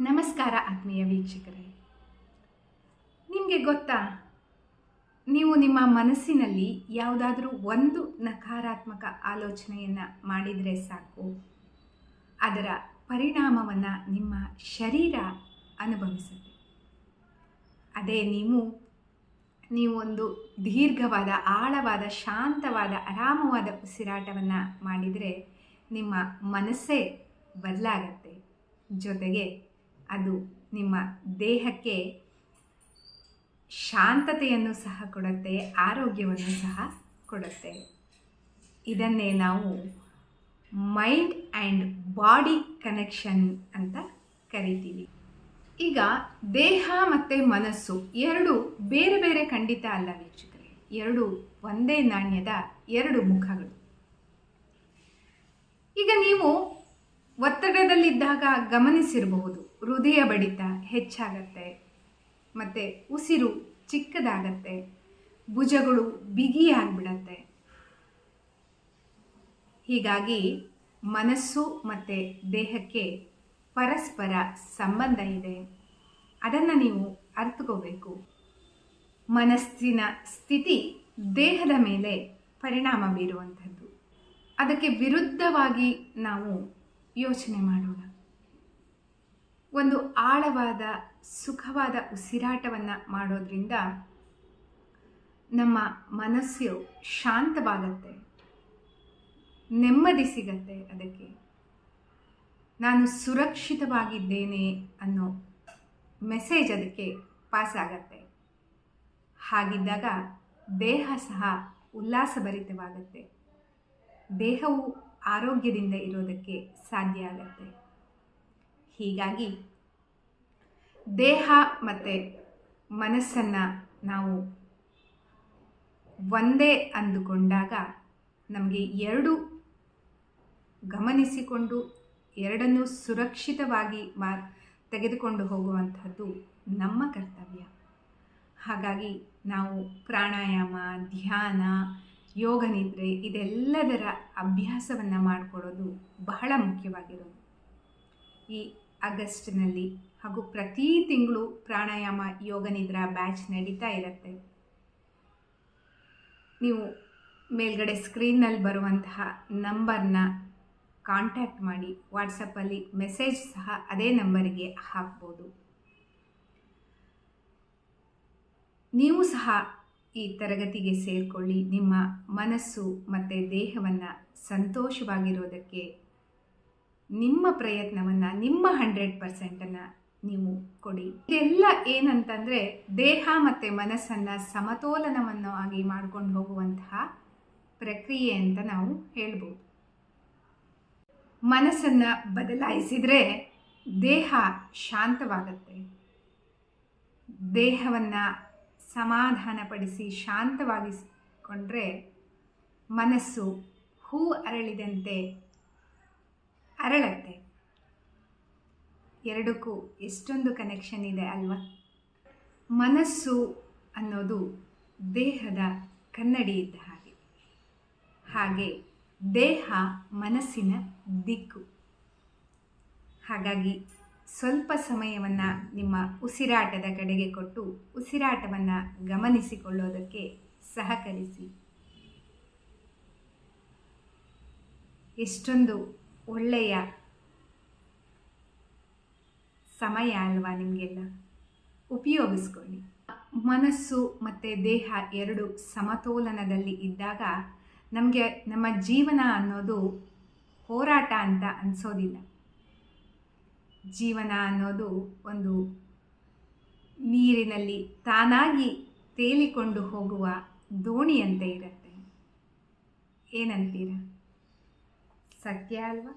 ನಮಸ್ಕಾರ ಆತ್ಮೀಯ ವೀಕ್ಷಕರೇ. ನಿಮಗೆ ಗೊತ್ತಾ, ನೀವು ನಿಮ್ಮ ಮನಸ್ಸಿನಲ್ಲಿ ಯಾವುದಾದ್ರೂ ಒಂದು ನಕಾರಾತ್ಮಕ ಆಲೋಚನೆಯನ್ನು ಮಾಡಿದರೆ ಸಾಕು, ಅದರ ಪರಿಣಾಮವನ್ನು ನಿಮ್ಮ ಶರೀರ ಅನುಭವಿಸುತ್ತೆ. ಅದೇ ನೀವು ಒಂದು ದೀರ್ಘವಾದ, ಆಳವಾದ, ಶಾಂತವಾದ, ಆರಾಮವಾದ ಉಸಿರಾಟವನ್ನು ಮಾಡಿದರೆ ನಿಮ್ಮ ಮನಸ್ಸೇ ಬದಲಾಗತ್ತೆ. ಜೊತೆಗೆ ಅದು ನಿಮ್ಮ ದೇಹಕ್ಕೆ ಶಾಂತತೆಯನ್ನು ಸಹ ಕೊಡುತ್ತೆ, ಆರೋಗ್ಯವನ್ನು ಸಹ ಕೊಡುತ್ತೆ. ಇದನ್ನೇ ನಾವು ಮೈಂಡ್ ಆ್ಯಂಡ್ ಬಾಡಿ ಕನೆಕ್ಷನ್ ಅಂತ ಕರಿತೀವಿ. ಈಗ ದೇಹ ಮತ್ತು ಮನಸ್ಸು ಎರಡು ಬೇರೆ ಬೇರೆ ಖಂಡಿತ ಅಲ್ಲ ವೀಕ್ಷಕರೇ. ಎರಡು ಒಂದೇ ನಾಣ್ಯದ ಎರಡು ಮುಖಗಳು. ಈಗ ನೀವು ಒತ್ತಡದಲ್ಲಿದ್ದಾಗ ಗಮನಿಸಿರಬಹುದು, ಹೃದಯ ಬಡಿತ ಹೆಚ್ಚಾಗತ್ತೆ, ಮತ್ತು ಉಸಿರು ಚಿಕ್ಕದಾಗತ್ತೆ, ಭುಜಗಳು ಬಿಗಿಯಾಗಿಬಿಡತ್ತೆ. ಹೀಗಾಗಿ ಮನಸ್ಸು ಮತ್ತು ದೇಹಕ್ಕೆ ಪರಸ್ಪರ ಸಂಬಂಧ ಇದೆ. ಅದನ್ನು ನೀವು ಅರ್ಥಕೋಬೇಕು. ಮನಸ್ಸಿನ ಸ್ಥಿತಿ ದೇಹದ ಮೇಲೆ ಪರಿಣಾಮ ಬೀರುವಂಥದ್ದು. ಅದಕ್ಕೆ ವಿರುದ್ಧವಾಗಿ ನಾವು ಯೋಚನೆ ಮಾಡೋಣ. ಒಂದು ಆಳವಾದ, ಸುಖವಾದ ಉಸಿರಾಟವನ್ನು ಮಾಡೋದ್ರಿಂದ ನಮ್ಮ ಮನಸ್ಸು ಶಾಂತವಾಗತ್ತೆ, ನೆಮ್ಮದಿ ಸಿಗತ್ತೆ. ಅದಕ್ಕೆ ನಾನು ಸುರಕ್ಷಿತವಾಗಿದ್ದೇನೆ ಅನ್ನೋ ಮೆಸೇಜ್ ಅದಕ್ಕೆ ಪಾಸ್ ಆಗತ್ತೆ. ಹಾಗಿದ್ದಾಗ ದೇಹ ಸಹ ಉಲ್ಲಾಸಭರಿತವಾಗತ್ತೆ. ದೇಹವು ಆರೋಗ್ಯದಿಂದ ಇರೋದಕ್ಕೆ ಸಾಧ್ಯ ಆಗತ್ತೆ. ಹೀಗಾಗಿ ದೇಹ ಮತ್ತು ಮನಸ್ಸನ್ನು ನಾವು ಒಂದೇ ಅಂದುಕೊಂಡಾಗ ನಮಗೆ ಎರಡು ಗಮನಿಸಿಕೊಂಡು ಎರಡನ್ನೂ ಸುರಕ್ಷಿತವಾಗಿ ತೆಗೆದುಕೊಂಡು ಹೋಗುವಂಥದ್ದು ನಮ್ಮ ಕರ್ತವ್ಯ. ಹಾಗಾಗಿ ನಾವು ಪ್ರಾಣಾಯಾಮ, ಧ್ಯಾನ, ಯೋಗ ನಿದ್ರೆ ಇದೆಲ್ಲದರ ಅಭ್ಯಾಸವನ್ನು ಮಾಡಿಕೊಳ್ಳೋದು ಬಹಳ ಮುಖ್ಯವಾಗಿರೋದು. ಈ ಆಗಸ್ಟ್ನಲ್ಲಿ ಹಾಗೂ ಪ್ರತಿ ತಿಂಗಳು ಪ್ರಾಣಾಯಾಮ, ಯೋಗ ನಿದ್ರಾ ಬ್ಯಾಚ್ ನಡೀತಾ ಇರುತ್ತೆ. ನೀವು ಮೇಲ್ಗಡೆ ಸ್ಕ್ರೀನ್ನಲ್ಲಿ ಬರುವಂತಹ ನಂಬರ್ನ ಕಾಂಟ್ಯಾಕ್ಟ್ ಮಾಡಿ, ವಾಟ್ಸಪ್ಪಲ್ಲಿ ಮೆಸೇಜ್ ಸಹ ಅದೇ ನಂಬರಿಗೆ ಹಾಕ್ಬೋದು. ನೀವು ಸಹ ಈ ತರಗತಿಗೆ ಸೇರಿಕೊಳ್ಳಿ. ನಿಮ್ಮ ಮನಸ್ಸು ಮತ್ತು ದೇಹವನ್ನು ಸಂತೋಷವಾಗಿರೋದಕ್ಕೆ ನಿಮ್ಮ ಪ್ರಯತ್ನವನ್ನು, ನಿಮ್ಮ 100% ನೀವು ಕೊಡಿ. ಇದೆಲ್ಲ ಏನಂತಂದರೆ ದೇಹ ಮತ್ತು ಮನಸ್ಸನ್ನು ಸಮತೋಲನವನ್ನು ಆಗಿ ಮಾಡ್ಕೊಂಡು ಹೋಗುವಂತಹ ಪ್ರಕ್ರಿಯೆ ಅಂತ ನಾವು ಹೇಳ್ಬೋದು. ಮನಸ್ಸನ್ನು ಬದಲಾಯಿಸಿದರೆ ದೇಹ ಶಾಂತವಾಗತ್ತೆ. ದೇಹವನ್ನು ಸಮಾಧಾನಪಡಿಸಿ ಶಾಂತವಾಗಿಸಿಕೊಂಡ್ರೆ ಮನಸ್ಸು ಹೂ ಅರಳಿದಂತೆ ಅರಳತ್ತೆ. ಎರಡಕ್ಕೂ ಎಷ್ಟೊಂದು ಕನೆಕ್ಷನ್ ಇದೆ ಅಲ್ವಾ? ಮನಸ್ಸು ಅನ್ನೋದು ದೇಹದ ಕನ್ನಡಿ ಇದ್ದ ಹಾಗೆ ದೇಹ ಮನಸ್ಸಿನ ದಿಕ್ಕು. ಹಾಗಾಗಿ ಸ್ವಲ್ಪ ಸಮಯವನ್ನು ನಿಮ್ಮ ಉಸಿರಾಟದ ಕಡೆಗೆ ಕೊಟ್ಟು ಉಸಿರಾಟವನ್ನು ಗಮನಿಸಿಕೊಳ್ಳೋದಕ್ಕೆ ಸಹಕರಿಸಿ. ಎಷ್ಟೊಂದು ಒಳ್ಳೆಯ ಸಮಯ ಅಲ್ವಾ ನಿಮಗೆಲ್ಲ? ಉಪಯೋಗಿಸ್ಕೊಳ್ಳಿ. ಮನಸ್ಸು ಮತ್ತು ದೇಹ ಎರಡು ಸಮತೋಲನದಲ್ಲಿ ಇದ್ದಾಗ ನಮಗೆ ನಮ್ಮ ಜೀವನ ಅನ್ನೋದು ಹೋರಾಟ ಅಂತ ಅನಿಸೋದಿಲ್ಲ. ಜೀವನ ಅನ್ನೋದು ಒಂದು ನೀರಿನಲ್ಲಿ ತಾನಾಗಿ ತೇಲಿಕೊಂಡು ಹೋಗುವ ದೋಣಿಯಂತೆ ಇರುತ್ತೆ. ಏನಂತೀರ? ಸತ್ಯ ಅಲ್ವಾ?